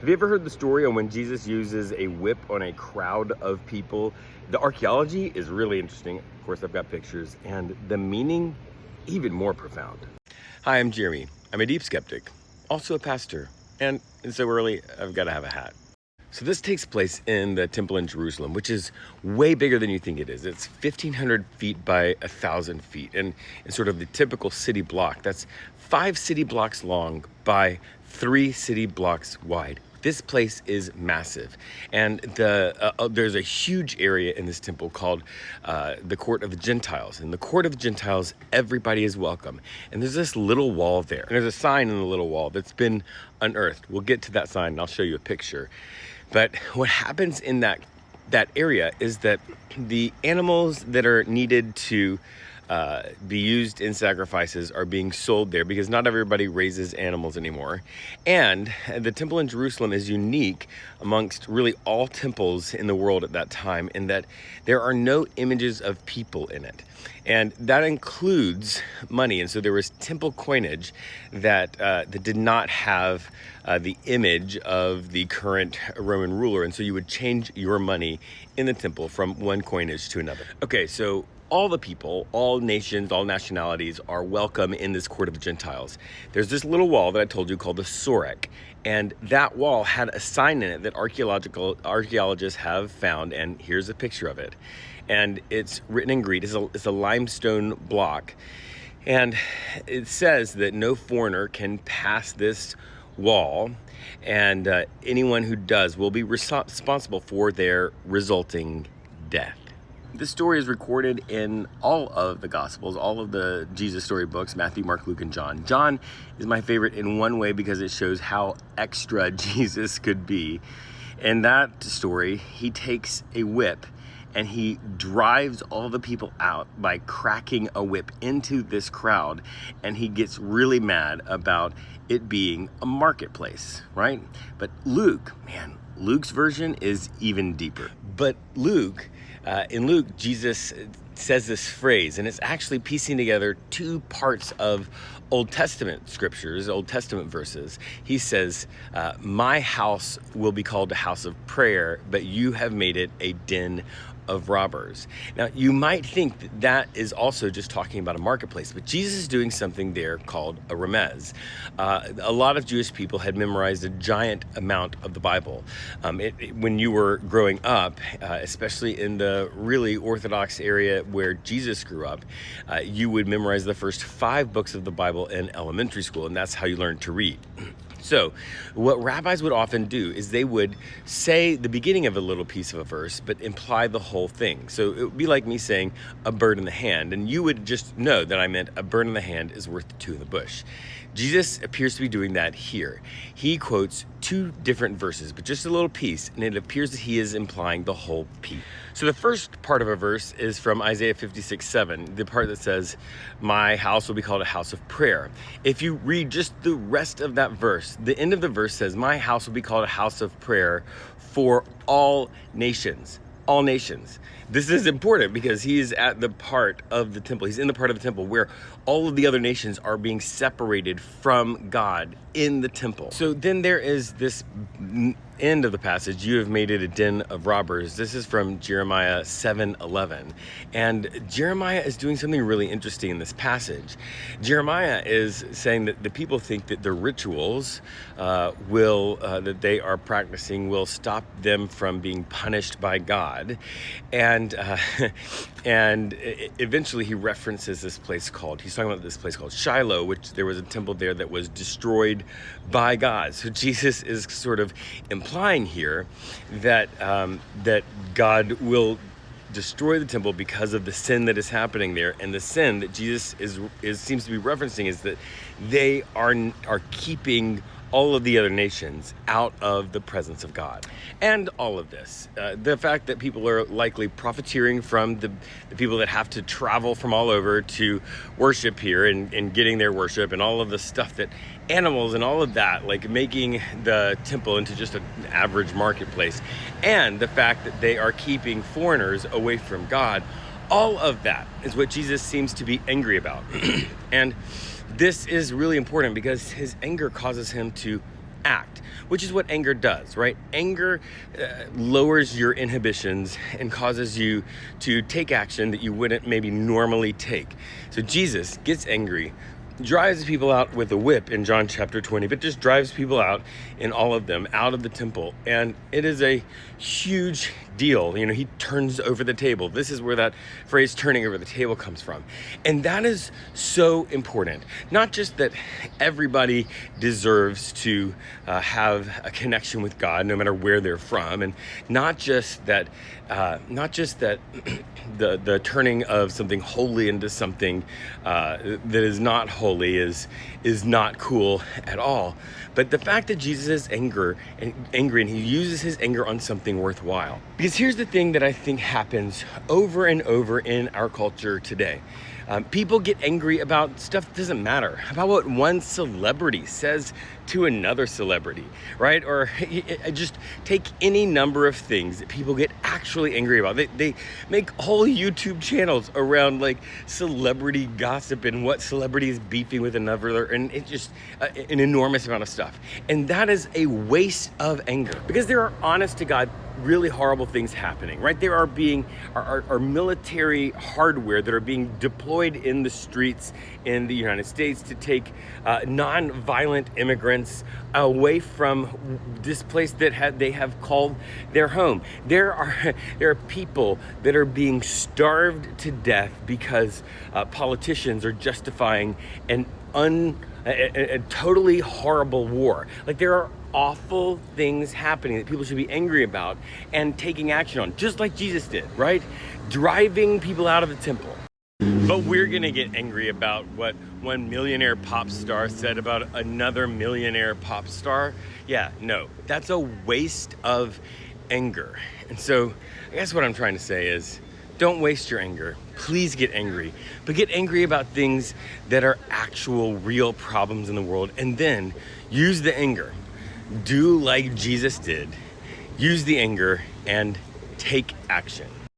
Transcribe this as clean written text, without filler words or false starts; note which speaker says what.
Speaker 1: Have you ever heard the story on when Jesus uses a whip on a crowd of people? The archaeology is really interesting. Of course, I've got pictures, and the meaning even more profound. Hi, I'm Jeremy. I'm a deep skeptic, also a pastor, and it's so early, I've got to have a hat. So this takes place in the temple in Jerusalem, which is way bigger than you think it is. It's 1,500 feet by 1,000 feet, and in sort of the typical city block. That's 5 city blocks long by 3 city blocks wide. This place is massive, and there's a huge area in this temple called the Court of the Gentiles. In the Court of the Gentiles, everybody is welcome, and there's this little wall there. And there's a sign in the little wall that's been unearthed. We'll get to that sign, and I'll show you a picture. But what happens in that area is that the animals that are needed to be used in sacrifices are being sold there because not everybody raises animals anymore. And the temple in Jerusalem is unique amongst really all temples in the world at that time in that there are no images of people in it. And that includes money. And so there was temple coinage that did not have the image of the current Roman ruler. And so you would change your money in the temple from one coinage to another. Okay, so all the people, all nations, all nationalities are welcome in this Court of the Gentiles. There's this little wall that I told you called the Sorek, and that wall had a sign in it that archaeologists have found, and here's a picture of it. And it's written in Greek. It's a limestone block, and it says that no foreigner can pass this wall, and anyone who does will be responsible for their resulting death. This story is recorded in all of the Gospels, all of the Jesus story books, Matthew, Mark, Luke, and John. John is my favorite in one way because it shows how extra Jesus could be. In that story, he takes a whip and he drives all the people out by cracking a whip into this crowd, and he gets really mad about it being a marketplace, right? But Luke's version is even deeper. But in Luke, Jesus says this phrase, and it's actually piecing together 2 parts of Old Testament scriptures, Old Testament verses. He says, my house will be called a house of prayer, but you have made it a den of robbers. Now, you might think that is also just talking about a marketplace, but Jesus is doing something there called a remez. A lot of Jewish people had memorized a giant amount of the Bible. When you were growing up, especially in the really Orthodox area where Jesus grew up, you would memorize the first 5 books of the Bible in elementary school, and that's how you learned to read. So what rabbis would often do is they would say the beginning of a little piece of a verse, but imply the whole thing. So it would be like me saying a bird in the hand, and you would just know that I meant a bird in the hand is worth 2 in the bush. Jesus appears to be doing that here. He quotes 2 different verses, but just a little piece, and it appears that he is implying the whole piece. So the first part of a verse is from Isaiah 56:7, the part that says, my house will be called a house of prayer. If you read just the rest of that verse, the end of the verse says, my house will be called a house of prayer for all nations. All nations. This is important because he is at the part of the temple. He's in the part of the temple where all of the other nations are being separated from God in the temple. So then there is this end of the passage, you have made it a den of robbers. This is from Jeremiah 7:11. And Jeremiah is doing something really interesting in this passage. Jeremiah is saying that the people think that the rituals that they are practicing will stop them from being punished by God. And eventually he references this place he's talking about this place called Shiloh, which there was a temple there that was destroyed by God. So Jesus is sort of implying here that God will destroy the temple because of the sin that is happening there, and the sin that Jesus seems to be referencing is that they are keeping all of the other nations out of the presence of God. And all of this, the fact that people are likely profiteering from the people that have to travel from all over to worship here and getting their worship, and all of the stuff that animals and all of that, like making the temple into just an average marketplace, and the fact that they are keeping foreigners away from God, all of that is what Jesus seems to be angry about. And this is really important because his anger causes him to act, which is what anger does, right? Anger lowers your inhibitions and causes you to take action that you wouldn't maybe normally take. So Jesus gets angry, drives people out with a whip in John chapter 20, but just drives people out, in all of them, out of the temple. And it is a huge deal. You know, he turns over the table. This is where that phrase turning over the table comes from. And that is so important. Not just that everybody deserves to have a connection with God, no matter where they're from, and not just that the turning of something holy into something that is not holy is not cool at all. But the fact that Jesus is angry and he uses his anger on something worthwhile. Because here's the thing that I think happens over and over in our culture today. People get angry about stuff that doesn't matter, about what one celebrity says to another celebrity, right? Or just take any number of things that people get actually angry about. They make whole YouTube channels around like celebrity gossip and what celebrity is beefing with another, and it's just an enormous amount of stuff. And that is a waste of anger, because there are, honest to God, really horrible things happening, right? There are military hardware that are being deployed in the streets in the United States to take non-violent immigrants away from this place that they have called their home. There are people that are being starved to death because politicians are justifying a totally horrible war. Like, there are awful things happening that people should be angry about and taking action on, just like Jesus did, right? Driving people out of the temple. But we're gonna get angry about what one millionaire pop star said about another millionaire pop star. Yeah, no, that's a waste of anger. And so I guess what I'm trying to say is, don't waste your anger. Please get angry, but get angry about things that are actual, real problems in the world, and then use the anger. Do like Jesus did. Use the anger and take action.